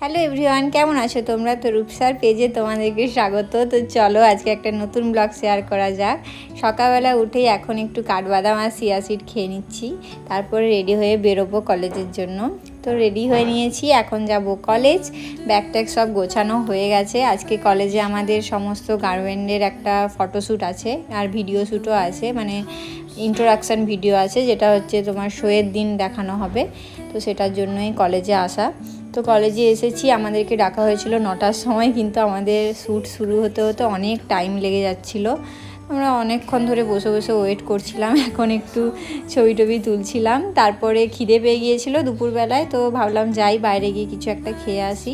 Hello everyone, কেমন আছো তোমরা? তো রূপসার পেজে তোমাদেরকে স্বাগত। তো চলো আজকে একটা নতুন ব্লগ শেয়ার করা যাক। সকালবেলা উঠেই এখন একটু কাঠবাদাম আর চিয়া সিড খেয়ে নিচ্ছি, তারপরে রেডি হয়ে বেরোবো কলেজের জন্য। তো রেডি হয়ে নিয়েছি, এখন যাব কলেজ। ব্যাগ ট্যাগ সব গোছানো হয়ে গেছে। আজকে কলেজে আমাদের সমস্ত গার্মেন্টের একটা ফটোশ্যুট আছে আর ভিডিও শ্যুটও আছে, মানে ইন্ট্রোডাকশান ভিডিও আছে, যেটা হচ্ছে তোমার শোয়ের দিন দেখানো হবে। তো সেটার জন্যই কলেজে আসা। তো কলেজে এসেছি, আমাদেরকে ডাকা হয়েছিল 9টার সময়, কিন্তু আমাদের শ্যুট শুরু হতে হতে অনেক টাইম লেগে যাচ্ছিলো। আমরা অনেকক্ষণ ধরে বসে বসে ওয়েট করছিলাম, এখন একটু ছবি টবি তুলছিলাম। তারপরে খিদে পেয়ে গিয়েছিলো দুপুরবেলায়, তো ভাবলাম যাই বাইরে গিয়ে কিছু একটা খেয়ে আসি।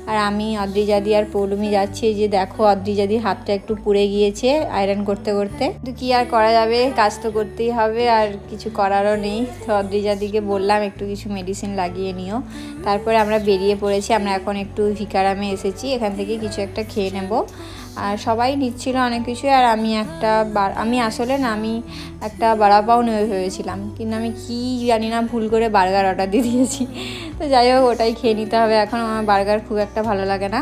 আর আমি অদ্রিজাদি আর পৌলমি যাচ্ছি। যে দেখো অদ্রিজাদির হাতটা একটু পুড়ে গিয়েছে আয়রন করতে করতে, কিন্তু কী আর করা যাবে, কাজ তো করতেই হবে, আর কিছু করারও নেই। তো অদ্রিজাদিকে বললাম একটু কিছু মেডিসিন লাগিয়ে নিও। তারপরে আমরা বেরিয়ে পড়েছি। আমরা এখন একটু ভিকারামে এসেছি, এখান থেকে কিছু একটা খেয়ে নেব। আর সবাই নিচ্ছিল অনেক কিছু, আর আমি একটা বড়াপাও নিয়ে ভেবেছিলাম, কিন্তু আমি কি জানি না ভুল করে বার্গার অর্ডার দিয়ে দিয়েছি। তো যাই হোক, ওটাই খেয়ে নিতে হবে এখন। আমার বার্গার খুব একটা ভালো লাগে না।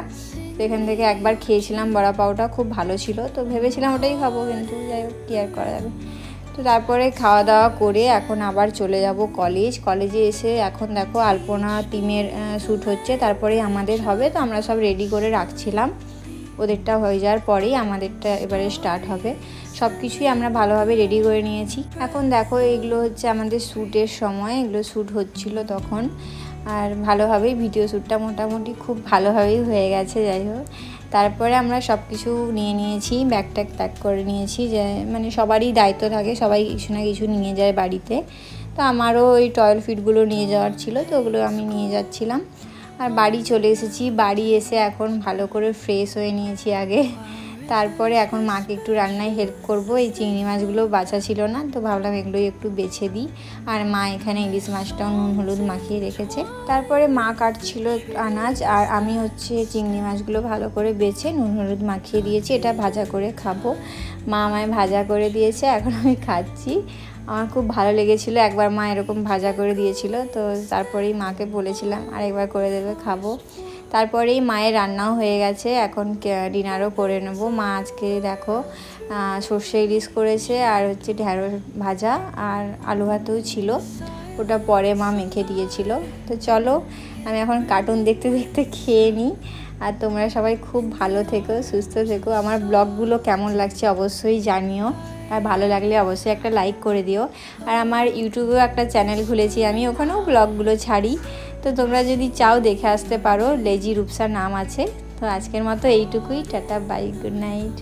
তো এখান থেকে একবার খেয়েছিলাম বড়াপাওটা, খুব ভালো ছিল, তো ভেবেছিলাম ওটাই খাবো, কিন্তু যাই হোক কী আর করা যাবে। তো তারপরে খাওয়া দাওয়া করে এখন আবার চলে যাব কলেজে এসে এখন দেখো আলপনা টিমের শ্যুট হচ্ছে, তারপরেই আমাদের হবে। তো আমরা সব রেডি করে রাখছিলাম, ওদেরটা হয়ে যাওয়ার পরেই আমাদেরটা এবারে স্টার্ট হবে। সব কিছুই আমরা ভালোভাবে রেডি করে নিয়েছি। এখন দেখো এগুলো হচ্ছে আমাদের শ্যুটের সময়, এগুলো শ্যুট হচ্ছিল তখন। আর ভালোভাবেই ভিডিও শ্যুটটা মোটামুটি খুব ভালোভাবেই হয়ে গেছে। যাই হোক, তারপরে আমরা সব কিছু নিয়ে নিয়েছি, ব্যাগ ট্যাগ প্যাক করে নিয়েছি, যে মানে সবারই দায়িত্ব থাকে, সবাই কিছু না কিছু নিয়ে যায় বাড়িতে। তো আমারও ওই টয়েল ফিটগুলো নিয়ে যাওয়ার ছিল, তো ওগুলো আমি নিয়ে যাচ্ছিলাম। আর বাড়ি চলে এসেছি। বাড়ি এসে এখন ভালো করে ফ্রেশ হয়ে নিয়েছি আগে, তারপরে এখন মাকে একটু রান্নায় হেল্প করব। এই চিংড়ি মাছগুলো বাছা ছিল না, তো ভাবলাম এগুলোই একটু বেছে দিই। আর মা এখানে ইলিশ মাছটাও নুন হলুদ মাখিয়ে রেখেছে। তারপরে মা কাটছিল আনাজ, আর আমি হচ্ছে চিংড়ি মাছগুলো ভালো করে বেছে নুন হলুদ মাখিয়ে দিয়েছি। এটা ভাজা করে খাবো, মা আমায় ভাজা করে দিয়েছে, এখন আমি খাচ্ছি। আমার খুব ভালো লেগেছিলো, একবার মা এরকম ভাজা করে দিয়েছিল, তো তারপরেই মাকে বলেছিলাম আর একবার করে দেবে, খাবো। তারপরেই মায়ের রান্নাও হয়ে গেছে, এখন ডিনারও করে নেব। মা আজকে দেখো সর্ষে ইলিশ করেছে, আর হচ্ছে ঢ্যাঁড়স ভাজা, আর আলু ভাতেও ছিল, ওটা পরে মা মেখে দিয়েছিল। তো চলো আমি এখন কার্টুন দেখতে দেখতে খেয়ে নিই। আর তোমরা সবাই খুব ভালো থেকো, সুস্থ থেকো। আমার ব্লগগুলো কেমন লাগছে অবশ্যই জানিও, আর ভালো লাগলে অবশ্যই একটা লাইক করে দিও। আর আমার ইউটিউবেও একটা চ্যানেল খুলেছি আমি, ওখানেও ব্লগগুলো ছাড়ি, তো তোমরা যদি চাও দেখে আসতে পারো। লেজি রূপসা নাম আছে। তো আজকের মতো এইটুকুই, টাটা বাই, গুড নাইট।